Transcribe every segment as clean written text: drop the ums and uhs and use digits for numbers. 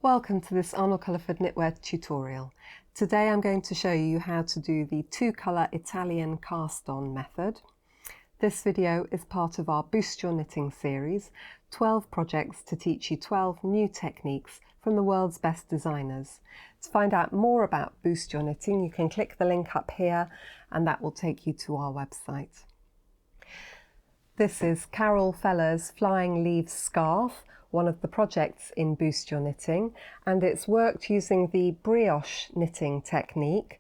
Welcome to this Arnall-Culliford knitwear tutorial. Today I'm going to show you how to do the two-colour Italian cast-on method. This video is part of our Boost Your Knitting series, 12 projects to teach you 12 new techniques from the world's best designers. To find out more about Boost Your Knitting, you can click the link up here and that will take you to our website. This is Carol Feller's Flying Leaves Scarf, one of the projects in Boost Your Knitting, and it's worked using the brioche knitting technique,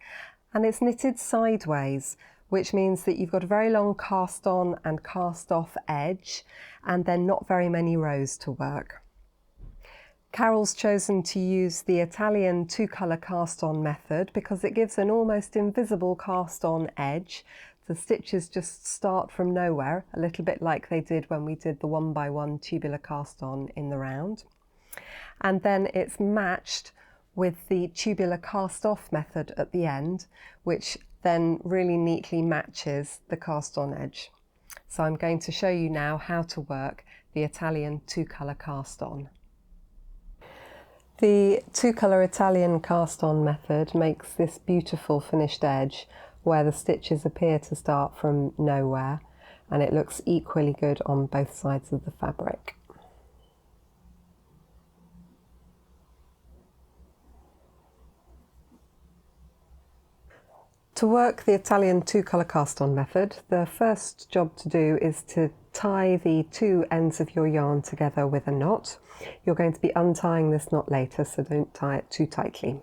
and it's knitted sideways, which means that you've got a very long cast on and cast off edge and then not very many rows to work. Carol's chosen to use the Italian two-colour cast on method because it gives an almost invisible cast on edge. The stitches just start from nowhere, a little bit like they did when we did the 1x1 tubular cast on in the round. And then it's matched with the tubular cast off method at the end, which then really neatly matches the cast on edge. So I'm going to show you now how to work the Italian two-colour cast on. The two-colour Italian cast on method makes this beautiful finished edge where the stitches appear to start from nowhere, and it looks equally good on both sides of the fabric. To work the Italian two-colour cast-on method, the first job to do is to tie the two ends of your yarn together with a knot. You're going to be untying this knot later, so don't tie it too tightly.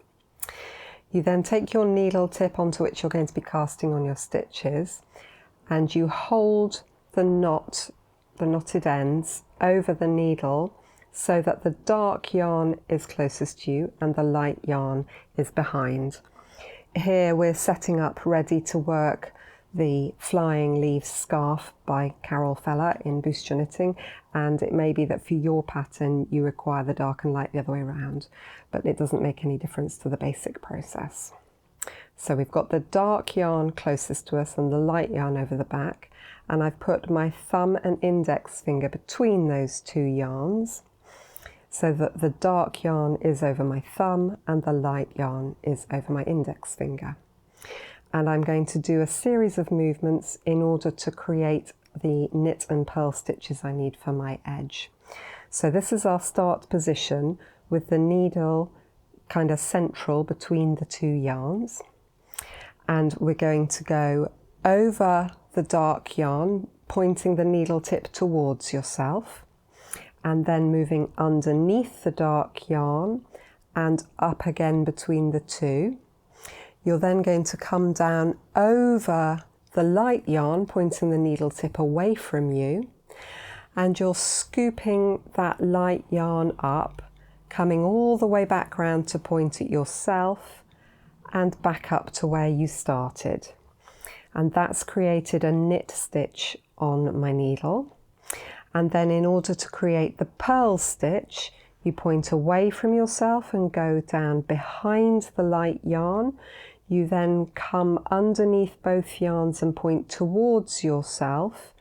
You then take your needle tip onto which you're going to be casting on your stitches, and you hold the knot, the knotted ends, over the needle so that the dark yarn is closest to you and the light yarn is behind. Here we're setting up ready to work the Flying Leaves Scarf by Carol Feller in Boost Your Knitting, and it may be that for your pattern you require the dark and light the other way around, but it doesn't make any difference to the basic process. So we've got the dark yarn closest to us and the light yarn over the back, and I've put my thumb and index finger between those two yarns so that the dark yarn is over my thumb and the light yarn is over my index finger. And I'm going to do a series of movements in order to create the knit and purl stitches I need for my edge. So this is our start position with the needle kind of central between the two yarns, and we're going to go over the dark yarn, pointing the needle tip towards yourself, and then moving underneath the dark yarn and up again between the two. You're then going to come down over the light yarn, pointing the needle tip away from you, and you're scooping that light yarn up, coming all the way back round to point at yourself and back up to where you started. And that's created a knit stitch on my needle. And then in order to create the purl stitch, you point away from yourself and go down behind the light yarn. You then come underneath both yarns and point towards yourself,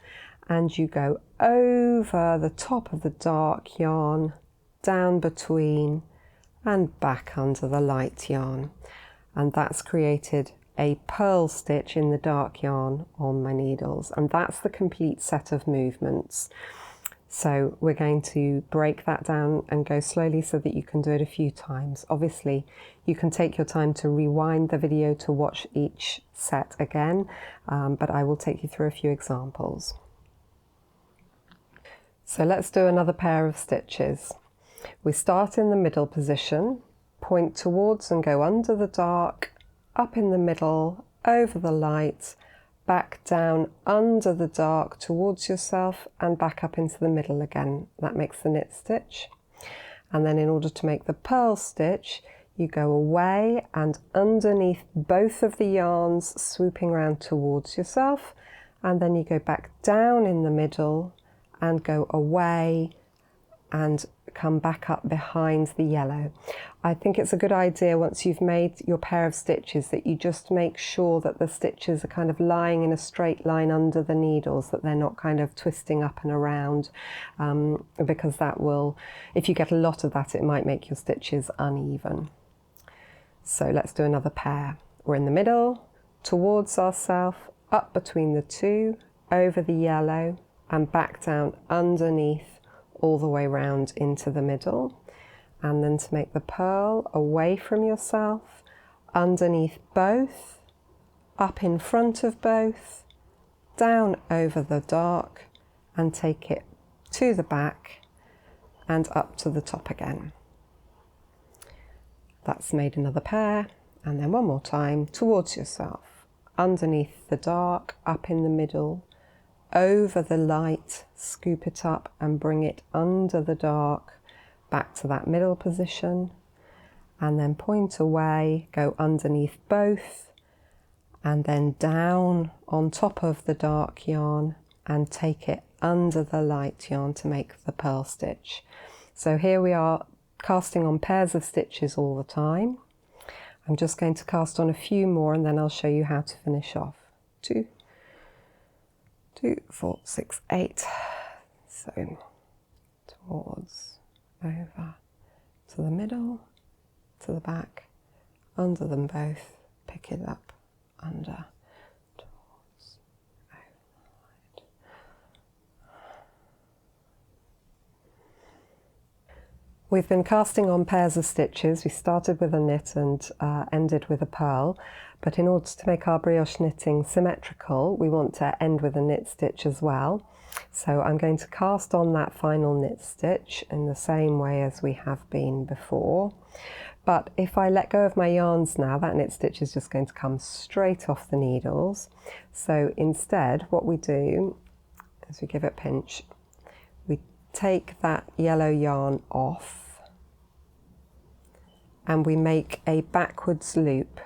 and you go over the top of the dark yarn, down between and back under the light yarn. And that's created a purl stitch in the dark yarn on my needles, and that's the complete set of movements. So we're going to break that down and go slowly so that you can do it a few times. Obviously, you can take your time to rewind the video to watch each set again, but I will take you through a few examples. So let's do another pair of stitches. We start in the middle position, point towards and go under the dark, up in the middle, over the light, back down under the dark towards yourself and back up into the middle again. That makes the knit stitch. And then in order to make the purl stitch, you go away and underneath both of the yarns, swooping around towards yourself, and then you go back down in the middle and go away and come back up behind the yellow. I think it's a good idea once you've made your pair of stitches that you just make sure that the stitches are kind of lying in a straight line under the needles, that they're not kind of twisting up and around, because that will, if you get a lot of that, it might make your stitches uneven. So let's do another pair. We're in the middle, towards ourselves, up between the two, over the yellow, and back down underneath, all the way round into the middle. And then to make the pearl, away from yourself, underneath both, up in front of both, down over the dark, and take it to the back and up to the top again. That's made another pair, and then one more time, towards yourself, underneath the dark, up in the middle, over the light, scoop it up and bring it under the dark, back to that middle position, and then point away, go underneath both, and then down on top of the dark yarn and take it under the light yarn to make the pearl stitch. So here we are casting on pairs of stitches all the time. I'm just going to cast on a few more and then I'll show you how to finish off. 2, 4, 6, 8. So towards, over, to the middle, to the back, under them both, pick it up, under, towards, over, We've been casting on pairs of stitches. We started with a knit and ended with a purl, but in order to make our brioche knitting symmetrical, we want to end with a knit stitch as well. So I'm going to cast on that final knit stitch in the same way as we have been before. But if I let go of my yarns now, that knit stitch is just going to come straight off the needles. So instead, what we do is we give it a pinch. We take that yellow yarn off and we make a backwards loop.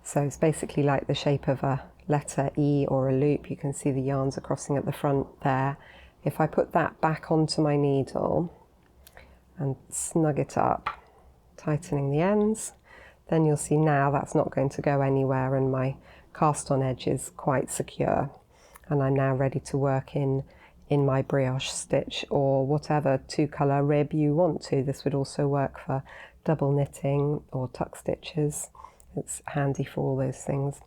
So it's basically like the shape of a letter E or a loop. You can see the yarns are crossing at the front there. If I put that back onto my needle and snug it up, tightening the ends, then you'll see now that's not going to go anywhere and my cast on edge is quite secure. And I'm now ready to work in my brioche stitch or whatever 2-colour rib you want to. This would also work for double knitting or tuck stitches. It's handy for all those things.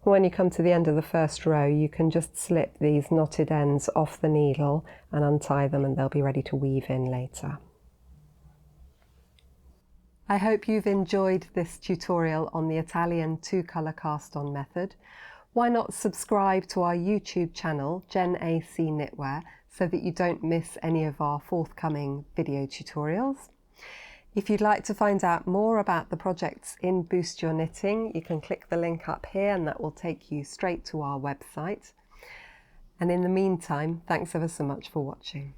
When you come to the end of the first row, you can just slip these knotted ends off the needle and untie them and they'll be ready to weave in later. I hope you've enjoyed this tutorial on the Italian 2-colour cast on method. Why not subscribe to our YouTube channel, Gen AC Knitwear, so that you don't miss any of our forthcoming video tutorials. If you'd like to find out more about the projects in Boost Your Knitting, you can click the link up here and that will take you straight to our website. And in the meantime, thanks ever so much for watching.